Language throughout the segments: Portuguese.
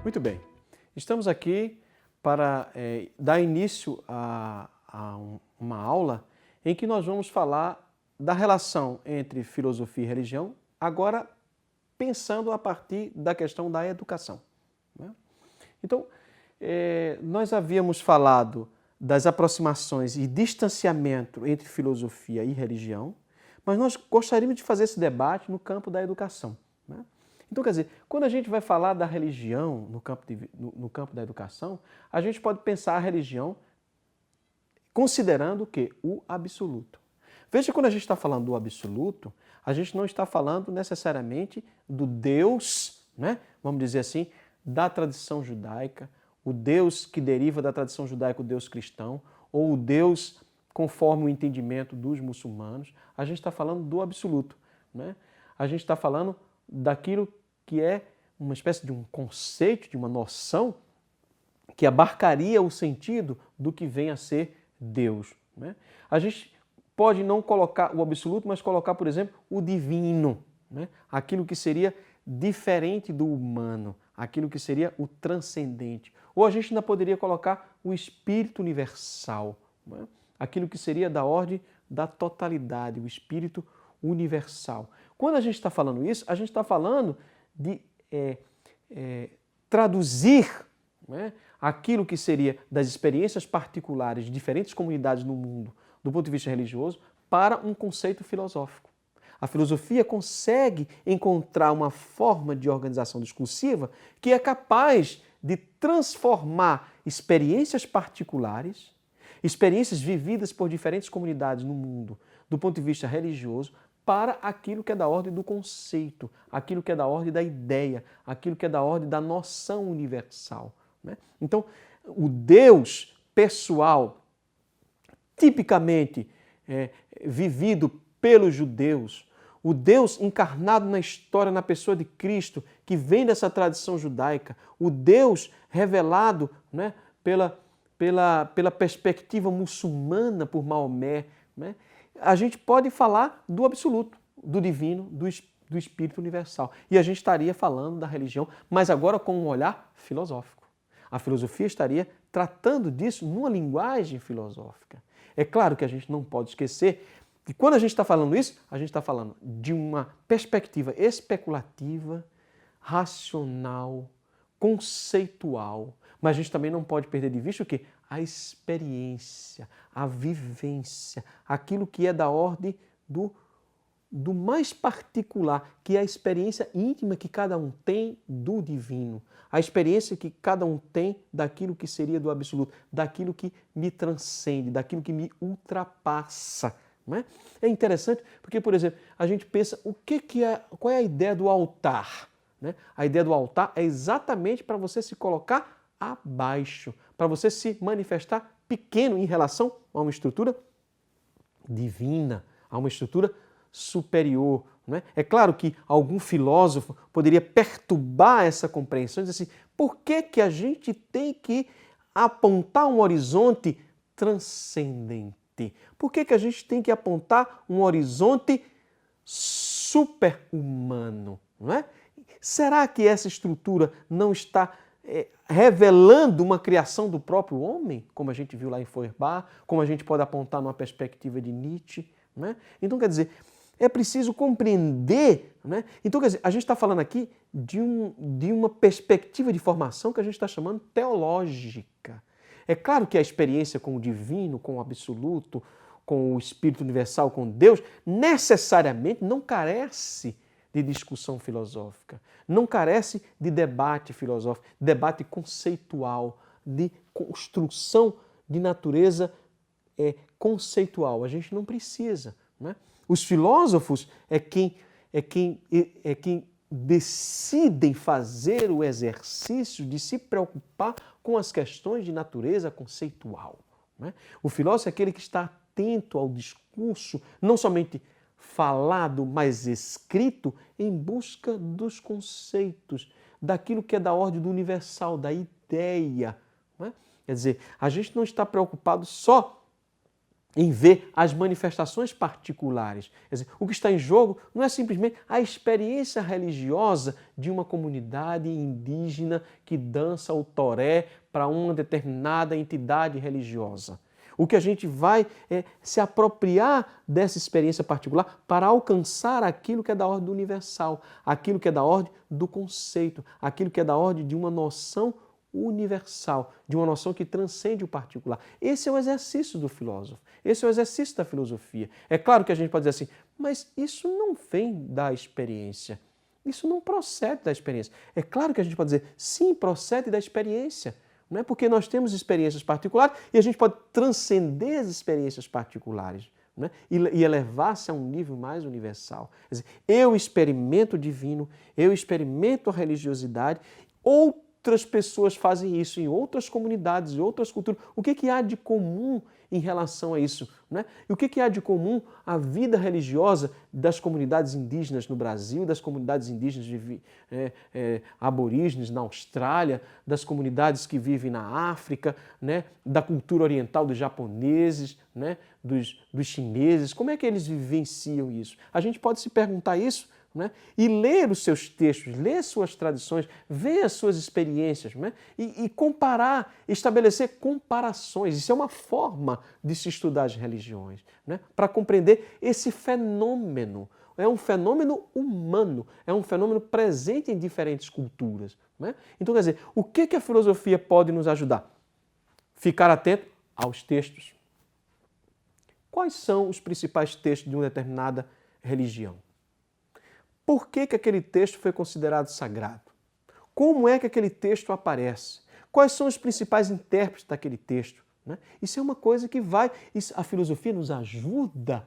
Muito bem. Estamos aqui para dar início uma aula em que nós vamos falar da relação entre filosofia e religião, agora pensando a partir da questão da educação, né? Então, nós havíamos falado das aproximações e distanciamento entre filosofia e religião, mas nós gostaríamos de fazer esse debate no campo da educação, né? Então, quer dizer, quando a gente vai falar da religião no campo da educação, a gente pode pensar a religião considerando o quê? O absoluto. Veja que quando a gente está falando do absoluto, a gente não está falando necessariamente do Deus, né? Vamos dizer assim, da tradição judaica, o Deus que deriva da tradição judaica, o Deus cristão, ou o Deus conforme o entendimento dos muçulmanos. A gente está falando do absoluto, né? A gente está falando daquilo que é uma espécie de um conceito, de uma noção que abarcaria o sentido do que vem a ser Deus, né? A gente pode não colocar o absoluto, mas colocar, por exemplo, o divino, né? Aquilo que seria diferente do humano, aquilo que seria o transcendente. Ou a gente ainda poderia colocar o espírito universal, né? Aquilo que seria da ordem da totalidade, o espírito universal. Quando a gente está falando isso, a gente está falando de traduzir, né, aquilo que seria das experiências particulares de diferentes comunidades no mundo, do ponto de vista religioso, para um conceito filosófico. A filosofia consegue encontrar uma forma de organização discursiva que é capaz de transformar experiências particulares, experiências vividas por diferentes comunidades no mundo, do ponto de vista religioso, para aquilo que é da ordem do conceito, aquilo que é da ordem da ideia, aquilo que é da ordem da noção universal, né? Então, o Deus pessoal, tipicamente vivido pelos judeus, o Deus encarnado na história, na pessoa de Cristo, que vem dessa tradição judaica, o Deus revelado, né, pela perspectiva muçulmana por Maomé, né? A gente pode falar do absoluto, do divino, do espírito universal. E a gente estaria falando da religião, mas agora com um olhar filosófico. A filosofia estaria tratando disso numa linguagem filosófica. É claro que a gente não pode esquecer que quando a gente está falando isso, a gente está falando de uma perspectiva especulativa, racional, conceitual, mas a gente também não pode perder de vista o quê? A experiência, a vivência, aquilo que é da ordem do mais particular, que é a experiência íntima que cada um tem do divino, a experiência que cada um tem daquilo que seria do absoluto, daquilo que me transcende, daquilo que me ultrapassa. Não é? É interessante porque, por exemplo, a gente pensa qual é a ideia do altar, né? A ideia do altar é exatamente para você se colocar abaixo, para você se manifestar pequeno em relação a uma estrutura divina, a uma estrutura superior. Não é? É claro que algum filósofo poderia perturbar essa compreensão e dizer assim, por que a gente tem que apontar um horizonte transcendente? Por que a gente tem que apontar um horizonte super-humano? Não é? Será que essa estrutura não está revelando uma criação do próprio homem, como a gente viu lá em Feuerbach, como a gente pode apontar numa perspectiva de Nietzsche? Não é? Então, quer dizer, é preciso compreender, né? Então, quer dizer, a gente está falando aqui de uma perspectiva de formação que a gente está chamando teológica. É claro que a experiência com o divino, com o absoluto, com o Espírito Universal, com Deus, necessariamente não carece de discussão filosófica, não carece de debate filosófico, debate conceitual, de construção de natureza conceitual. A gente não precisa, né? Os filósofos é quem decidem fazer o exercício de se preocupar com as questões de natureza conceitual, né? O filósofo é aquele que está atento ao discurso, não somente falado, mas escrito, em busca dos conceitos, daquilo que é da ordem do universal, da ideia, né? Quer dizer, a gente não está preocupado só em ver as manifestações particulares. Quer dizer, o que está em jogo não é simplesmente a experiência religiosa de uma comunidade indígena que dança o toré para uma determinada entidade religiosa. O que a gente vai é se apropriar dessa experiência particular para alcançar aquilo que é da ordem universal, aquilo que é da ordem do conceito, aquilo que é da ordem de uma noção universal, de uma noção que transcende o particular. Esse é o exercício do filósofo, esse é o exercício da filosofia. É claro que a gente pode dizer assim, mas isso não vem da experiência, isso não procede da experiência. É claro que a gente pode dizer, sim, procede da experiência, não é porque nós temos experiências particulares e a gente pode transcender as experiências particulares, né? E elevar-se a um nível mais universal. Quer dizer, eu experimento o divino, eu experimento a religiosidade, outras pessoas fazem isso em outras comunidades, em outras culturas. O que há de comum em relação a isso? Né? E o que há de comum à vida religiosa das comunidades indígenas no Brasil, das comunidades indígenas aborígenes na Austrália, das comunidades que vivem na África, né? Da cultura oriental dos japoneses, né? dos chineses? Como é que eles vivenciam isso? A gente pode se perguntar isso, né? E ler os seus textos, ler suas tradições, ver as suas experiências, né? E comparar, estabelecer comparações. Isso é uma forma de se estudar as religiões, né? Para compreender esse fenômeno. É um fenômeno humano, é um fenômeno presente em diferentes culturas, né? Então, quer dizer, o que a filosofia pode nos ajudar? Ficar atento aos textos. Quais são os principais textos de uma determinada religião? Por que aquele texto foi considerado sagrado? Como é que aquele texto aparece? Quais são os principais intérpretes daquele texto? Né? Isso é uma coisa que a filosofia nos ajuda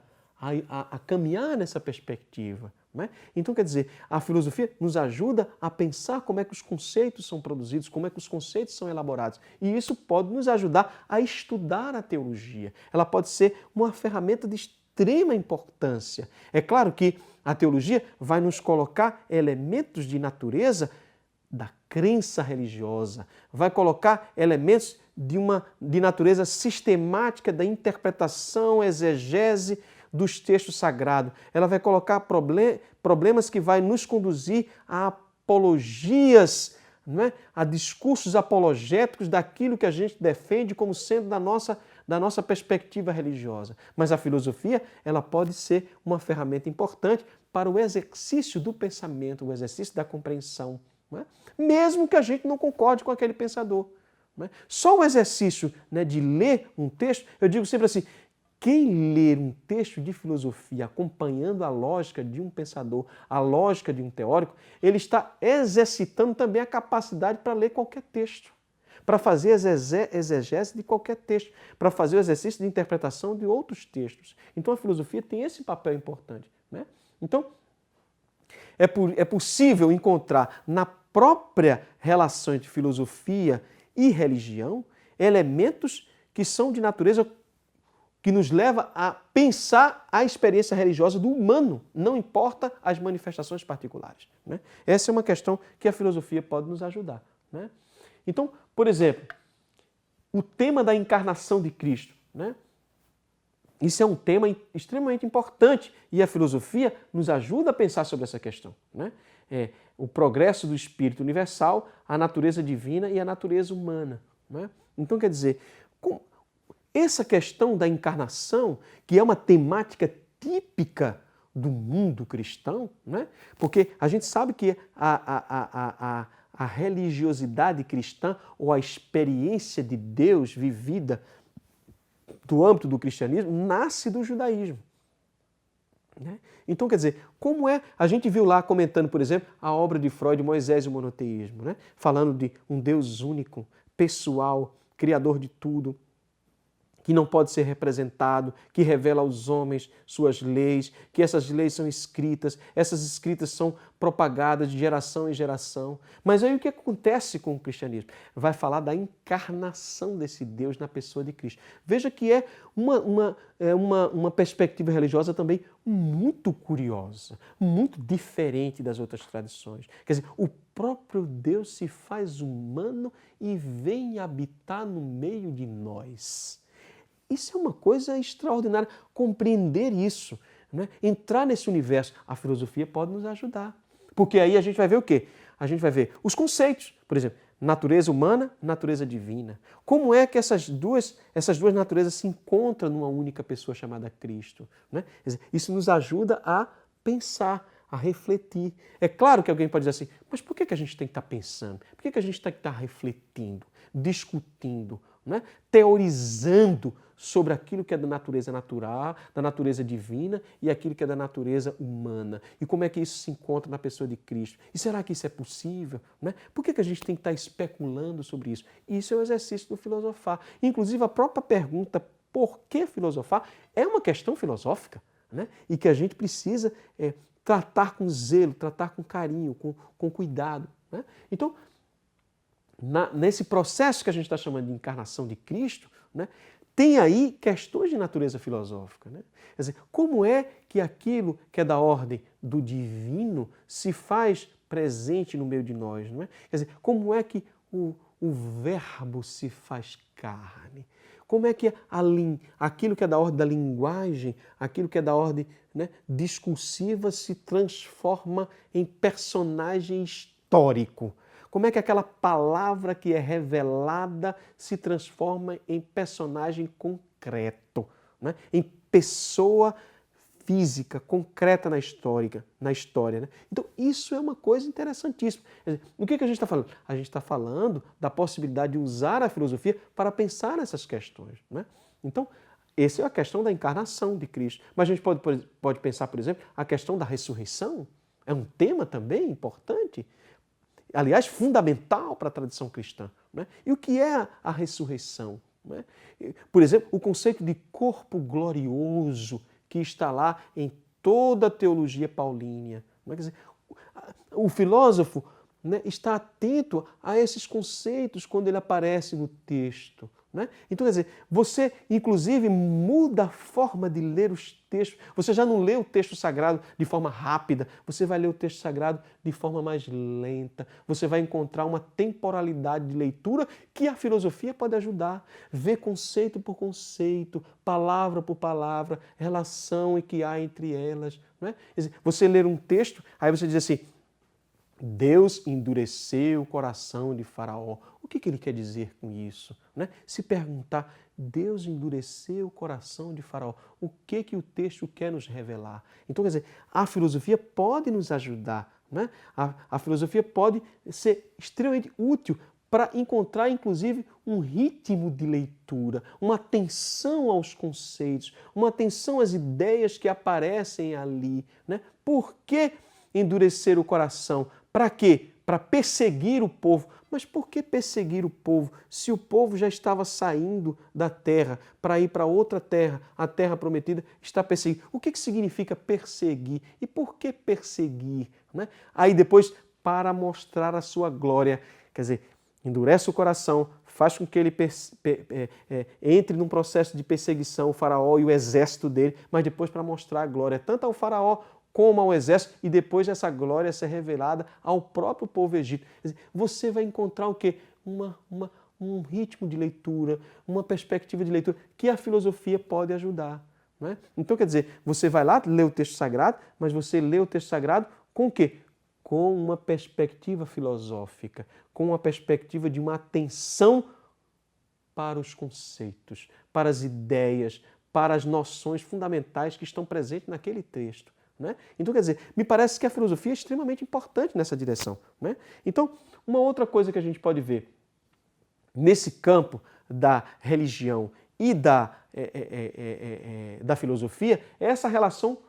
a caminhar nessa perspectiva. Né? Então, quer dizer, a filosofia nos ajuda a pensar como é que os conceitos são produzidos, como é que os conceitos são elaborados. E isso pode nos ajudar a estudar a teologia. Ela pode ser uma ferramenta de extrema importância. É claro que a teologia vai nos colocar elementos de natureza da crença religiosa, vai colocar elementos de natureza sistemática da interpretação, exegese dos textos sagrados. Ela vai colocar problemas que vai nos conduzir a apologias, não é? A discursos apologéticos daquilo que a gente defende como sendo da nossa perspectiva religiosa. Mas a filosofia, ela pode ser uma ferramenta importante para o exercício do pensamento, o exercício da compreensão, não é? Mesmo que a gente não concorde com aquele pensador. Não é? Só o exercício, né, de ler um texto, eu digo sempre assim, quem ler um texto de filosofia acompanhando a lógica de um pensador, a lógica de um teórico, ele está exercitando também a capacidade para ler qualquer texto, para fazer exegese de qualquer texto, para fazer o exercício de interpretação de outros textos. Então a filosofia tem esse papel importante, né? Então, é possível encontrar na própria relação entre filosofia e religião elementos que são de natureza que nos leva a pensar a experiência religiosa do humano, não importa as manifestações particulares, né? Essa é uma questão que a filosofia pode nos ajudar, né? Então, por exemplo, o tema da encarnação de Cristo, né? Isso é um tema extremamente importante e a filosofia nos ajuda a pensar sobre essa questão, né? O progresso do espírito universal, a natureza divina e a natureza humana, né? Então, quer dizer, essa questão da encarnação, que é uma temática típica do mundo cristão, né? Porque a gente sabe que a religiosidade cristã ou a experiência de Deus vivida do âmbito do cristianismo nasce do judaísmo, né? Então, quer dizer, como é... A gente viu lá comentando, por exemplo, a obra de Freud, Moisés e o monoteísmo, né? Falando de um Deus único, pessoal, criador de tudo, que não pode ser representado, que revela aos homens suas leis, que essas leis são escritas, essas escritas são propagadas de geração em geração. Mas aí o que acontece com o cristianismo? Vai falar da encarnação desse Deus na pessoa de Cristo. Veja que é uma perspectiva religiosa também muito curiosa, muito diferente das outras tradições. Quer dizer, o próprio Deus se faz humano e vem habitar no meio de nós. Isso é uma coisa extraordinária, compreender isso, né? Entrar nesse universo. A filosofia pode nos ajudar. Porque aí a gente vai ver o quê? A gente vai ver os conceitos, por exemplo, natureza humana, natureza divina. Como é que essas duas naturezas se encontram numa única pessoa chamada Cristo? Né? Isso nos ajuda a pensar, a refletir. É claro que alguém pode dizer assim, mas por que a gente tem que estar pensando? Por que a gente tem que estar refletindo, discutindo, né? Teorizando sobre aquilo que é da natureza natural, da natureza divina e aquilo que é da natureza humana. E como é que isso se encontra na pessoa de Cristo? E será que isso é possível? Né? Por que a gente tem que estar especulando sobre isso? Isso é o exercício do filosofar. Inclusive, a própria pergunta por que filosofar é uma questão filosófica, né? E que a gente precisa tratar com zelo, tratar com carinho, com cuidado. Né? Então, nesse processo que a gente está chamando de encarnação de Cristo, né, tem aí questões de natureza filosófica. Né? Quer dizer, como é que aquilo que é da ordem do divino se faz presente no meio de nós? Não é? Quer dizer, como é que o verbo se faz carne? Como é que aquilo que é da ordem da linguagem, aquilo que é da ordem, né, discursiva se transforma em personagem histórico? Como é que aquela palavra que é revelada se transforma em personagem concreto, né? Em pessoa física, concreta na história. Né? Então, isso é uma coisa interessantíssima. O que a gente está falando? A gente está falando da possibilidade de usar a filosofia para pensar nessas questões. Né? Então, essa é a questão da encarnação de Cristo. Mas a gente pode pensar, por exemplo, a questão da ressurreição. É um tema também importante. Aliás, fundamental para a tradição cristã. Né? E o que é a ressurreição? Né? Por exemplo, o conceito de corpo glorioso que está lá em toda a teologia paulínia. Quer dizer, o filósofo, né, está atento a esses conceitos quando ele aparece no texto. Né? Então, quer dizer, você, inclusive, muda a forma de ler os textos. Você já não lê o texto sagrado de forma rápida, você vai ler o texto sagrado de forma mais lenta. Você vai encontrar uma temporalidade de leitura que a filosofia pode ajudar. Ver conceito por conceito, palavra por palavra, relação que há entre elas. Né? Quer dizer, você ler um texto, aí você diz assim, Deus endureceu o coração de Faraó. O que ele quer dizer com isso? Né? Se perguntar, Deus endureceu o coração de Faraó, o que o texto quer nos revelar? Então, quer dizer, a filosofia pode nos ajudar. Né? A filosofia pode ser extremamente útil para encontrar, inclusive, um ritmo de leitura, uma atenção aos conceitos, uma atenção às ideias que aparecem ali. Né? Por que endurecer o coração? Para quê? Para perseguir o povo. Mas por que perseguir o povo? Se o povo já estava saindo da terra para ir para outra terra, a terra prometida, está perseguindo. O que significa perseguir? E por que perseguir? Né? Aí depois, para mostrar a sua glória. Quer dizer, endurece o coração, faz com que ele entre num processo de perseguição, o faraó e o exército dele, mas depois para mostrar a glória tanto ao faraó como ao exército, e depois essa glória ser revelada ao próprio povo egípcio. Quer dizer, você vai encontrar o quê? Um ritmo de leitura, uma perspectiva de leitura que a filosofia pode ajudar. Não é? Então, quer dizer, você vai lá ler o texto sagrado, mas você lê o texto sagrado com o quê? Com uma perspectiva filosófica, com uma perspectiva de uma atenção para os conceitos, para as ideias, para as noções fundamentais que estão presentes naquele texto. Né? Então, quer dizer, me parece que a filosofia é extremamente importante nessa direção. Né? Então, uma outra coisa que a gente pode ver nesse campo da religião e da filosofia é essa relação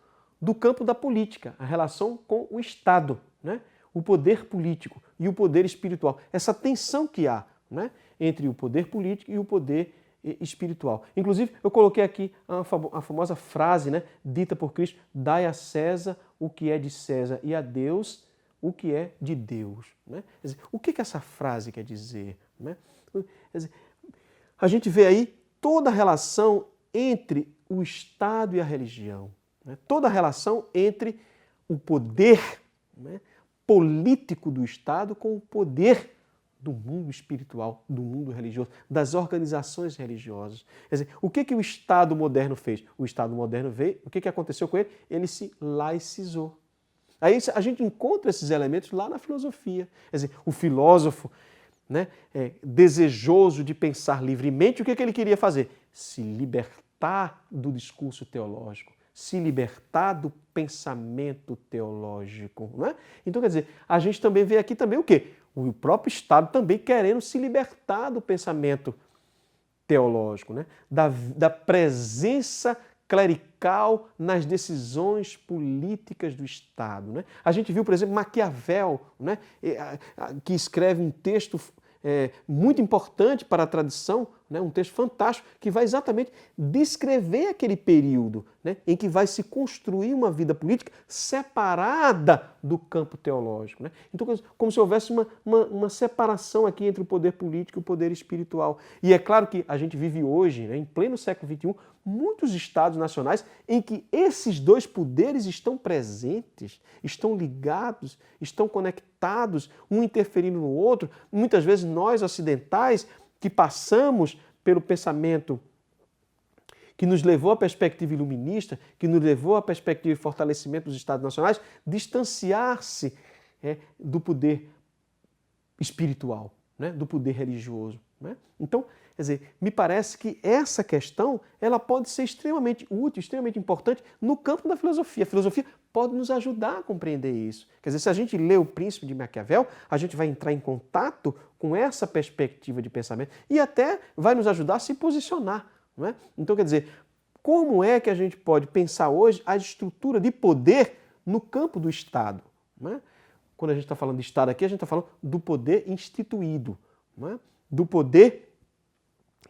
do campo da política, a relação com o Estado, né? O poder político e o poder espiritual. Essa tensão que há, né, entre o poder político e o poder espiritual. Inclusive, eu coloquei aqui a famosa frase, né, dita por Cristo, dai a César o que é de César e a Deus o que é de Deus. Né? Quer dizer, o que essa frase quer dizer? Né? Quer dizer, a gente vê aí toda a relação entre o Estado e a religião. Né? Toda a relação entre o poder, né, político do Estado com o poder do mundo espiritual, do mundo religioso, das organizações religiosas. Quer dizer, o que o Estado moderno fez? O Estado moderno veio, o que aconteceu com ele? Ele se laicizou. Aí a gente encontra esses elementos lá na filosofia. Quer dizer, o filósofo, né, desejoso de pensar livremente, o que ele queria fazer? Se libertar do discurso teológico, se libertar do pensamento teológico. Né? Então, quer dizer, a gente também vê aqui também o quê? O próprio Estado também querendo se libertar do pensamento teológico, né? Da presença clerical nas decisões políticas do Estado. Né? A gente viu, por exemplo, Maquiavel, né? Que escreve um texto muito importante para a tradição, né? Um texto fantástico, que vai exatamente descrever aquele período, né? Em que vai se construir uma vida política separada do campo teológico. Né? Então, como se houvesse uma separação aqui entre o poder político e o poder espiritual. E é claro que a gente vive hoje, né, em pleno século XXI, muitos estados nacionais em que esses dois poderes estão presentes, estão ligados, estão conectados, um interferindo no outro. Muitas vezes nós ocidentais que passamos pelo pensamento que nos levou à perspectiva iluminista, que nos levou à perspectiva de fortalecimento dos estados nacionais, distanciar-se do poder espiritual, né, do poder religioso. Né? Então, quer dizer, me parece que essa questão ela pode ser extremamente útil, extremamente importante no campo da filosofia. A filosofia pode nos ajudar a compreender isso. Quer dizer, se a gente lê O Príncipe de Maquiavel, a gente vai entrar em contato com essa perspectiva de pensamento e até vai nos ajudar a se posicionar. Não é? Então, quer dizer, como é que a gente pode pensar hoje a estrutura de poder no campo do Estado? Não é? Quando a gente está falando de Estado aqui, a gente está falando do poder instituído, não é? Do poder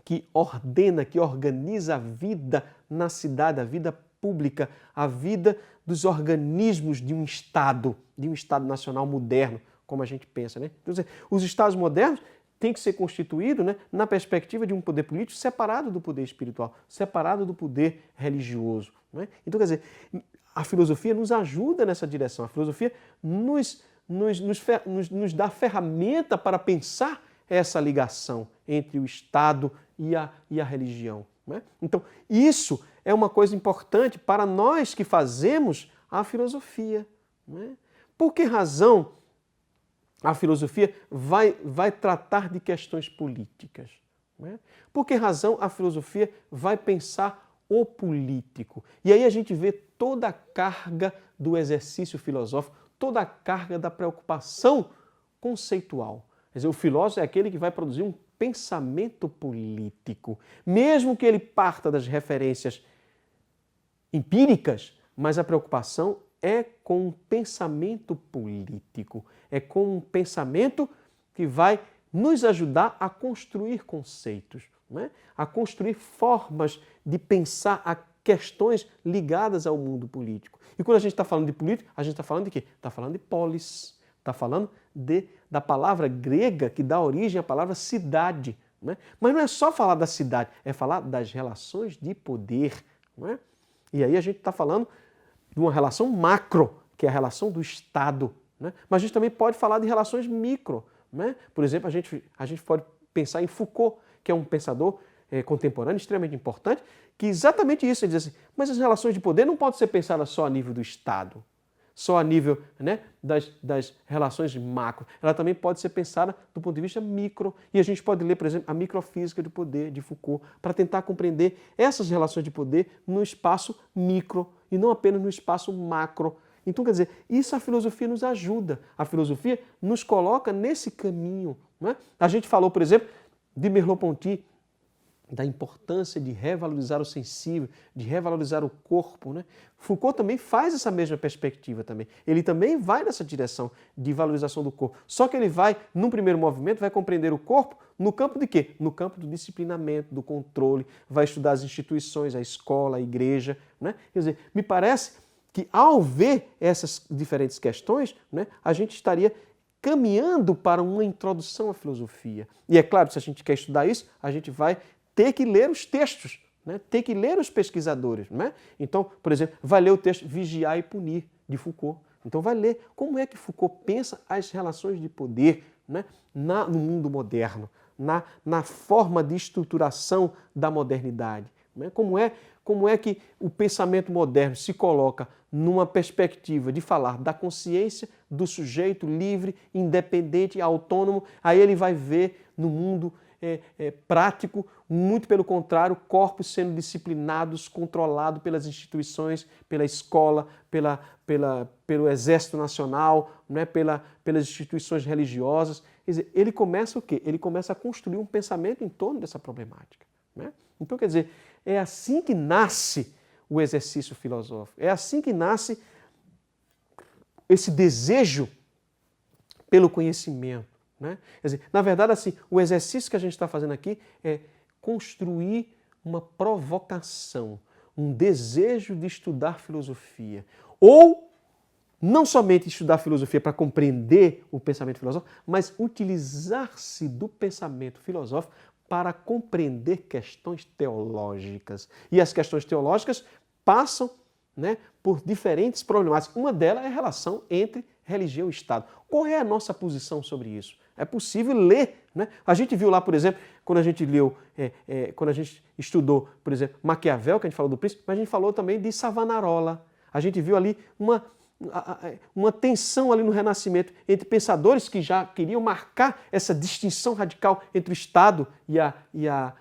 que ordena, que organiza a vida na cidade, a vida pública, a vida dos organismos de um Estado nacional moderno, como a gente pensa. Né? Então, os Estados modernos têm que ser constituídos, né, na perspectiva de um poder político separado do poder espiritual, separado do poder religioso. Né? Então, quer dizer, a filosofia nos ajuda nessa direção, a filosofia nos dá ferramenta para pensar essa ligação entre o Estado e a religião. Né? Então, isso é uma coisa importante para nós que fazemos a filosofia. Né? Por que razão a filosofia vai tratar de questões políticas? Né? Por que razão a filosofia vai pensar o político? E aí a gente vê toda a carga do exercício filosófico, toda a carga da preocupação conceitual. Quer dizer, o filósofo é aquele que vai produzir um pensamento político, mesmo que ele parta das referências empíricas, mas a preocupação é com um pensamento político, é com um pensamento que vai nos ajudar a construir conceitos, né? A construir formas de pensar a questões ligadas ao mundo político. E quando a gente está falando de política, a gente está falando de quê? Está falando de polis, está falando da palavra grega que dá origem à palavra cidade. Né? Mas não é só falar da cidade, é falar das relações de poder. Né? E aí a gente está falando de uma relação macro, que é a relação do Estado. Né? Mas a gente também pode falar de relações micro. Né? Por exemplo, a gente pode pensar em Foucault, que é um pensador contemporâneo extremamente importante, que exatamente isso, ele diz assim, mas as relações de poder não podem ser pensadas só a nível do Estado, só a nível, né, das relações macro. Ela também pode ser pensada do ponto de vista micro. E a gente pode ler, por exemplo, a microfísica do poder, de Foucault, para tentar compreender essas relações de poder no espaço micro e não apenas no espaço macro. Então, quer dizer, isso a filosofia nos ajuda. A filosofia nos coloca nesse caminho. Não é? A gente falou, por exemplo, de Merleau-Ponty, da importância de revalorizar o sensível, de revalorizar o corpo. Né? Foucault também faz essa mesma perspectiva também. Ele também vai nessa direção de valorização do corpo. Só que ele vai, num primeiro movimento, vai compreender o corpo no campo de quê? No campo do disciplinamento, do controle, vai estudar as instituições, a escola, a igreja. Né? Quer dizer, me parece que ao ver essas diferentes questões, né, a gente estaria caminhando para uma introdução à filosofia. E é claro, se a gente quer estudar isso, a gente vai ter que ler os textos, né? Ter que ler os pesquisadores. Né? Então, por exemplo, vai ler o texto Vigiar e Punir, de Foucault. Então vai ler como é que Foucault pensa as relações de poder. né, no mundo moderno, na forma de estruturação da modernidade. Né? Como é que o pensamento moderno se coloca numa perspectiva de falar da consciência, do sujeito livre, independente, autônomo, aí ele vai ver no mundo prático, muito pelo contrário, corpos sendo disciplinados, controlados pelas instituições, pela escola, pelo Exército Nacional, né, pelas instituições religiosas. Quer dizer, ele começa o quê? Ele começa a construir um pensamento em torno dessa problemática. Né? Então, quer dizer, é assim que nasce o exercício filosófico, é assim que nasce esse desejo pelo conhecimento. Né? Quer dizer, na verdade, assim, o exercício que a gente está fazendo aqui é construir uma provocação, um desejo de estudar filosofia. Ou não somente estudar filosofia para compreender o pensamento filosófico, mas utilizar-se do pensamento filosófico para compreender questões teológicas. E as questões teológicas passam, né, por diferentes problemáticas. Uma delas é a relação entre religião e Estado. Qual é a nossa posição sobre isso? É possível ler. Né? A gente viu lá, por exemplo, quando a gente leu, quando a gente estudou, por exemplo, Maquiavel, que a gente falou do príncipe, mas a gente falou também de Savonarola. A gente viu ali uma tensão ali no Renascimento entre pensadores que já queriam marcar essa distinção radical entre o Estado e a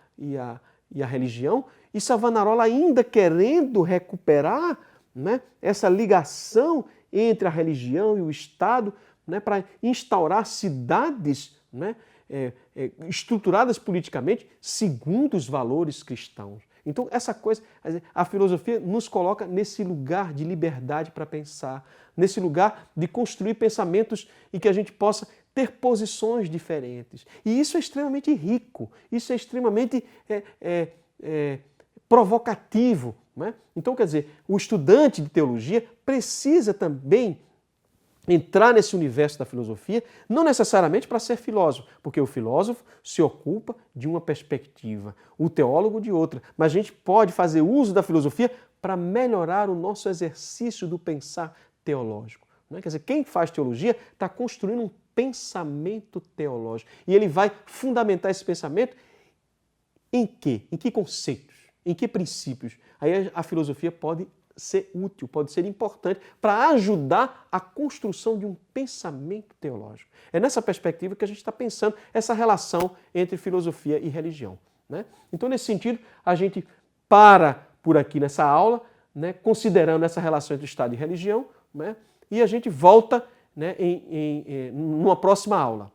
religião, e Savonarola ainda querendo recuperar, né, essa ligação entre a religião e o Estado, né, para instaurar cidades, né, estruturadas politicamente segundo os valores cristãos. Então, essa coisa, a filosofia nos coloca nesse lugar de liberdade para pensar, nesse lugar de construir pensamentos em que a gente possa ter posições diferentes. E isso é extremamente rico, isso é extremamente provocativo. Né? Então, quer dizer, o estudante de teologia precisa também entrar nesse universo da filosofia, não necessariamente para ser filósofo, porque o filósofo se ocupa de uma perspectiva, o teólogo de outra, mas a gente pode fazer uso da filosofia para melhorar o nosso exercício do pensar teológico. Né? Quer dizer, quem faz teologia está construindo um pensamento teológico e ele vai fundamentar esse pensamento em quê? Em que conceitos? Em que princípios? Aí a filosofia pode ser útil, pode ser importante para ajudar a construção de um pensamento teológico. É nessa perspectiva que a gente está pensando essa relação entre filosofia e religião. Né? Então, nesse sentido, a gente para por aqui nessa aula, né, considerando essa relação entre Estado e religião, né, e a gente volta, né, numa próxima aula.